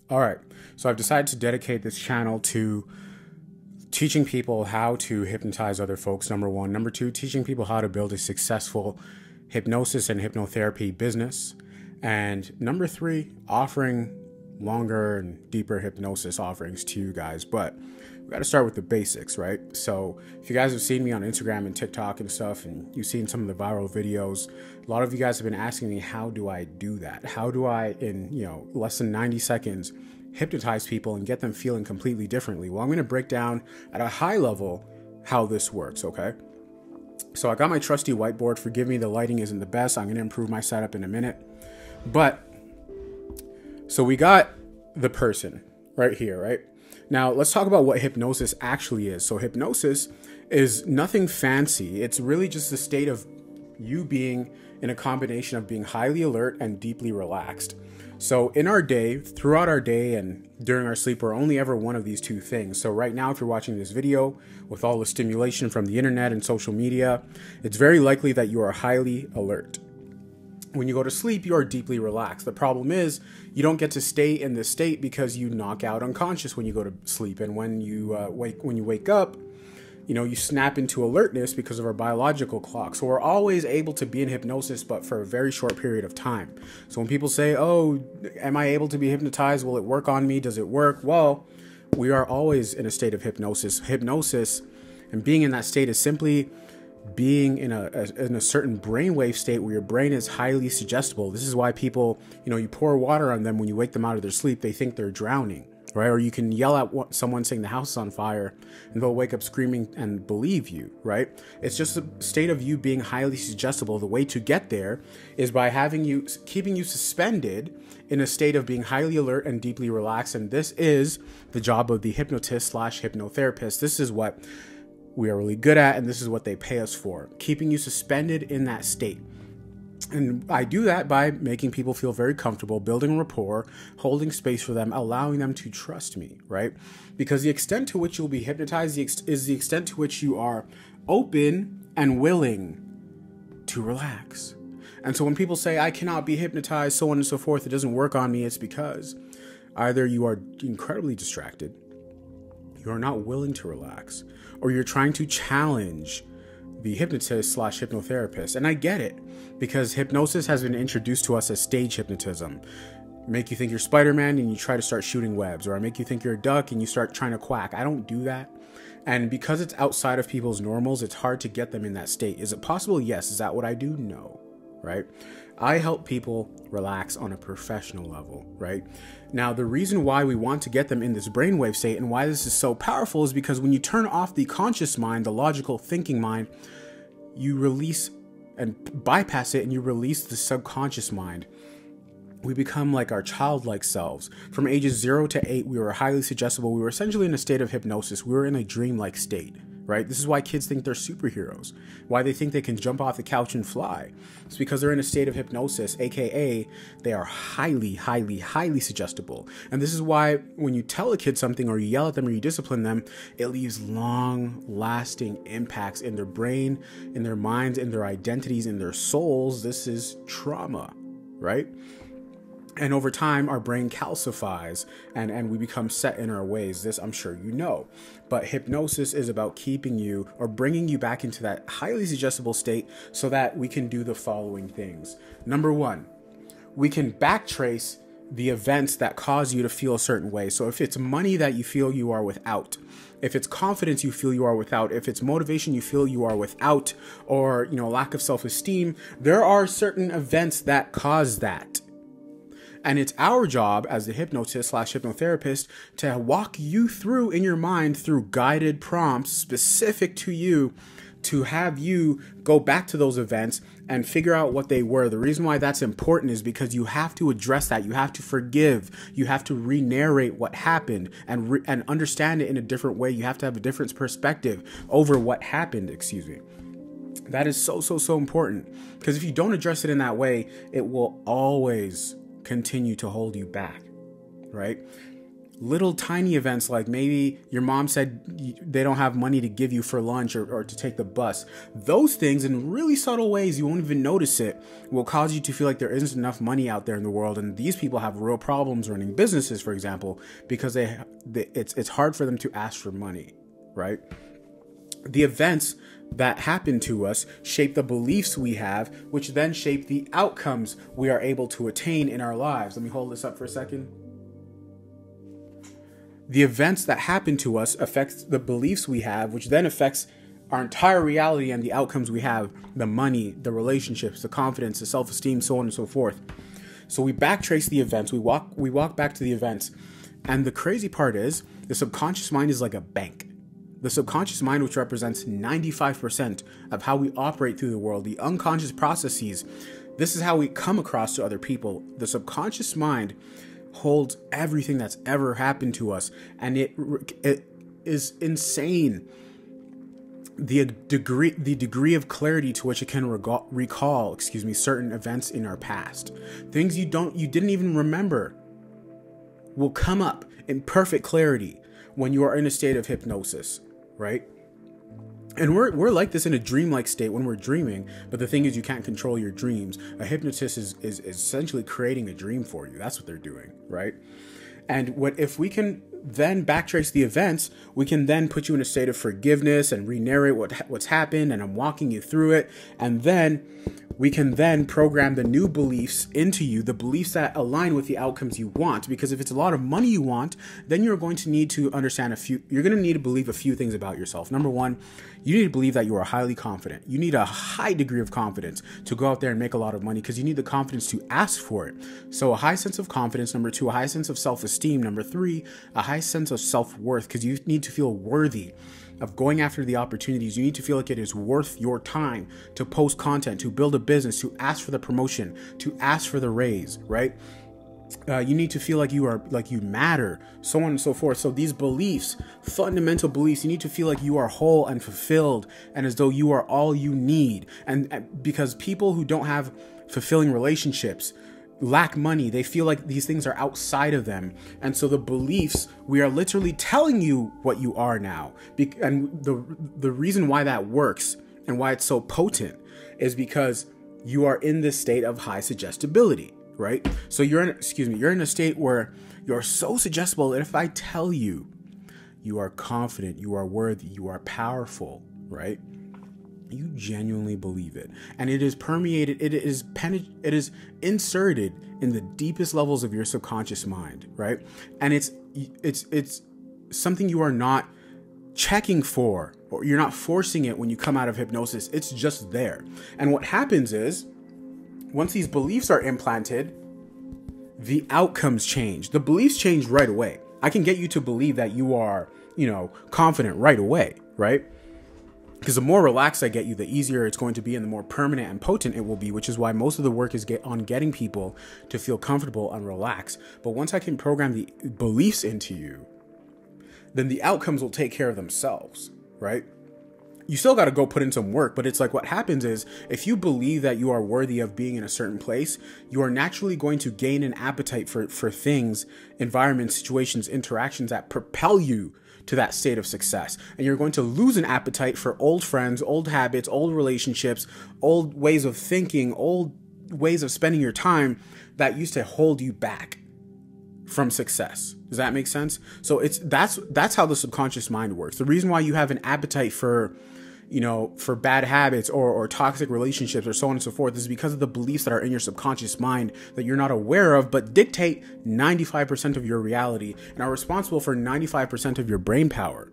All right, so I've decided to dedicate this channel to teaching people how to hypnotize other folks, number one. Number two, teaching people how to build a successful hypnosis and hypnotherapy business. And number three, offering longer and deeper hypnosis offerings to you guys. But we got to start with the basics, right? So if you guys have seen me on Instagram and TikTok and stuff, and you've seen some of the viral videos, a lot of you guys have been asking me, how do I do that? How do I, in less than 90 seconds, hypnotize people and get them feeling completely differently? Well, I'm going to break down at a high level how this works, okay? So I got my trusty whiteboard. Forgive me, the lighting isn't the best. I'm going to improve my setup in a minute. But so we got the person right here, right? Now let's talk about what hypnosis actually is. So hypnosis is nothing fancy. It's really just a state of you being in a combination of being highly alert and deeply relaxed. So in our day, throughout our day and during our sleep, we're only ever one of these two things. So right now, if you're watching this video with all the stimulation from the internet and social media, it's very likely that you are highly alert. When you go to sleep, you are deeply relaxed. The problem is you don't get to stay in this state because you knock out unconscious when you go to sleep. And when you wake up, you snap into alertness because of our biological clock. So we're always able to be in hypnosis, but for a very short period of time. So when people say, oh, am I able to be hypnotized? Will it work on me? Does it work? Well, we are always in a state of hypnosis. Hypnosis and being in that state is simply being in a certain brainwave state where your brain is highly suggestible. This is why people, you pour water on them when you wake them out of their sleep, they think they're drowning, right? Or you can yell at someone saying the house is on fire and they'll wake up screaming and believe you, right? It's just a state of you being highly suggestible. The way to get there is by keeping you suspended in a state of being highly alert and deeply relaxed. And this is the job of the hypnotist / hypnotherapist. This is what we are really good at, and this is what they pay us for, keeping you suspended in that state. And I do that by making people feel very comfortable, building rapport, holding space for them, allowing them to trust me, right? Because the extent to which you'll be hypnotized is the extent to which you are open and willing to relax. And so when people say, I cannot be hypnotized, so on and so forth, it doesn't work on me, it's because either you are incredibly distracted, you are not willing to relax, or you're trying to challenge the hypnotist / hypnotherapist. And I get it, because hypnosis has been introduced to us as stage hypnotism. Make you think you're Spider-Man and you try to start shooting webs, or I make you think you're a duck and you start trying to quack. I don't do that. And because it's outside of people's normals, it's hard to get them in that state. Is it possible? Yes. Is that what I do? No. Right? I help people relax on a professional level, right? Now, the reason why we want to get them in this brainwave state and why this is so powerful is because when you turn off the conscious mind, the logical thinking mind, you release and bypass it and you release the subconscious mind. We become like our childlike selves. From ages 0 to 8, we were highly suggestible. We were essentially in a state of hypnosis. We were in a dreamlike state, right? This is why kids think they're superheroes, why they think they can jump off the couch and fly. It's because they're in a state of hypnosis, aka they are highly, highly, highly suggestible. And this is why when you tell a kid something or you yell at them or you discipline them, it leaves long-lasting impacts in their brain, in their minds, in their identities, in their souls. This is trauma, right? And over time, our brain calcifies and we become set in our ways. This, I'm sure you know. But hypnosis is about keeping you or bringing you back into that highly suggestible state so that we can do the following things. Number one, we can backtrace the events that cause you to feel a certain way. So if it's money that you feel you are without, if it's confidence you feel you are without, if it's motivation you feel you are without, or lack of self-esteem, there are certain events that cause that. And it's our job as the hypnotist / hypnotherapist to walk you through in your mind through guided prompts specific to you, to have you go back to those events and figure out what they were. The reason why that's important is because you have to address that. You have to forgive. You have to re-narrate what happened and understand it in a different way. You have to have a different perspective over what happened, That is so important, because if you don't address it in that way, it will always continue to hold you back, right? little tiny events, like maybe your mom said they don't have money to give you for lunch or to take the bus. Those things, in really subtle ways, you won't even notice it, will cause you to feel like there isn't enough money out there in the world. And these people have real problems running businesses, for example, because it's hard for them to ask for money, right? The events that happen to us shape the beliefs we have, which then shape the outcomes we are able to attain in our lives. Let me hold this up for a second. The events that happen to us affects the beliefs we have, which then affects our entire reality and the outcomes we have, the money, the relationships, the confidence, the self-esteem, so on and so forth. So we backtrace the events, we walk back to the events. And the crazy part is the subconscious mind is like a bank. The subconscious mind, which represents 95% of how we operate through the world, the unconscious processes, this is how we come across to other people. The subconscious mind holds everything that's ever happened to us, and it is insane the degree of clarity to which it can recall certain events in our past. Things you didn't even remember will come up in perfect clarity when you are in a state of hypnosis, right? And we're like this in a dreamlike state when we're dreaming, but the thing is, you can't control your dreams. A hypnotist is essentially creating a dream for you. That's what they're doing, right? And if we can then backtrace the events, we can then put you in a state of forgiveness and re-narrate what's happened, and I'm walking you through it, and then we can then program the new beliefs into you, the beliefs that align with the outcomes you want. Because if it's a lot of money you want, then you're going to need to understand you're going to need to believe a few things about yourself. Number one, you need to believe that you are highly confident. You need a high degree of confidence to go out there and make a lot of money, because you need the confidence to ask for it. So a high sense of confidence. Number two, a high sense of self-esteem. Number three, a high sense of self-worth, because you need to feel worthy of going after the opportunities. You need to feel like it is worth your time to post content, to build a business, to ask for the promotion, to ask for the raise, right? You need to feel like you matter, so on and so forth. So these beliefs, fundamental beliefs, you need to feel like you are whole and fulfilled, and as though you are all you need. And because people who don't have fulfilling relationships lack money, they feel like these things are outside of them. And so the beliefs, we are literally telling you what you are now. And the reason why that works and why it's so potent is because you are in this state of high suggestibility, right? So you're in a state where you're so suggestible that if I tell you, you are confident, you are worthy, you are powerful, right? You genuinely believe it, and it is permeated. It is inserted in the deepest levels of your subconscious mind, right? And it's something you are not checking for, or you're not forcing it when you come out of hypnosis. It's just there. And what happens is, once these beliefs are implanted, the outcomes change. The beliefs change right away. I can get you to believe that you are, confident right away, right? Because the more relaxed I get you, the easier it's going to be, and the more permanent and potent it will be, which is why most of the work is on getting people to feel comfortable and relaxed. But once I can program the beliefs into you, then the outcomes will take care of themselves, right? You still got to go put in some work, but it's like what happens is, if you believe that you are worthy of being in a certain place, you are naturally going to gain an appetite for things, environments, situations, interactions that propel you to that state of success. And you're going to lose an appetite for old friends, old habits, old relationships, old ways of thinking, old ways of spending your time that used to hold you back from success. Does that make sense? So that's how the subconscious mind works. The reason why you have an appetite for bad habits or toxic relationships or so on and so forth is because of the beliefs that are in your subconscious mind that you're not aware of, but dictate 95% of your reality and are responsible for 95% of your brain power.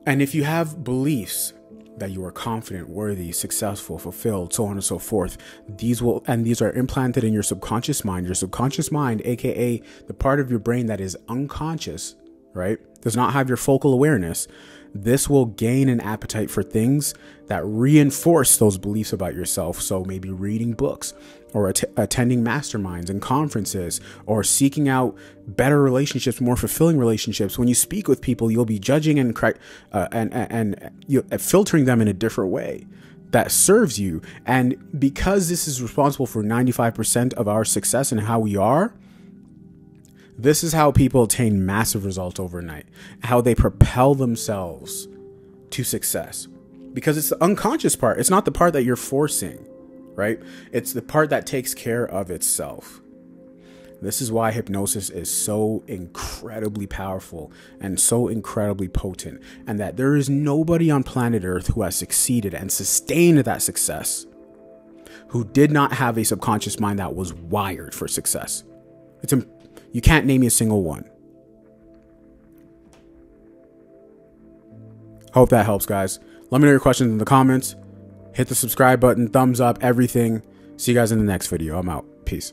And if you have beliefs that you are confident, worthy, successful, fulfilled, so on and so forth, these are implanted in your subconscious mind. Your subconscious mind, aka the part of your brain that is unconscious, right, does not have your focal awareness. This will gain an appetite for things that reinforce those beliefs about yourself. So maybe reading books, or attending masterminds and conferences, or seeking out better relationships, more fulfilling relationships. When you speak with people, you'll be judging and filtering them in a different way that serves you. And because this is responsible for 95% of our success and how we are, This is how people attain massive results overnight, how they propel themselves to success. Because it's the unconscious part. It's not the part that you're forcing, right? It's the part that takes care of itself. This is why hypnosis is so incredibly powerful and so incredibly potent, and that there is nobody on planet Earth who has succeeded and sustained that success who did not have a subconscious mind that was wired for success. You can't name me a single one. Hope that helps, guys. Let me know your questions in the comments. Hit the subscribe button, thumbs up, everything. See you guys in the next video. I'm out. Peace.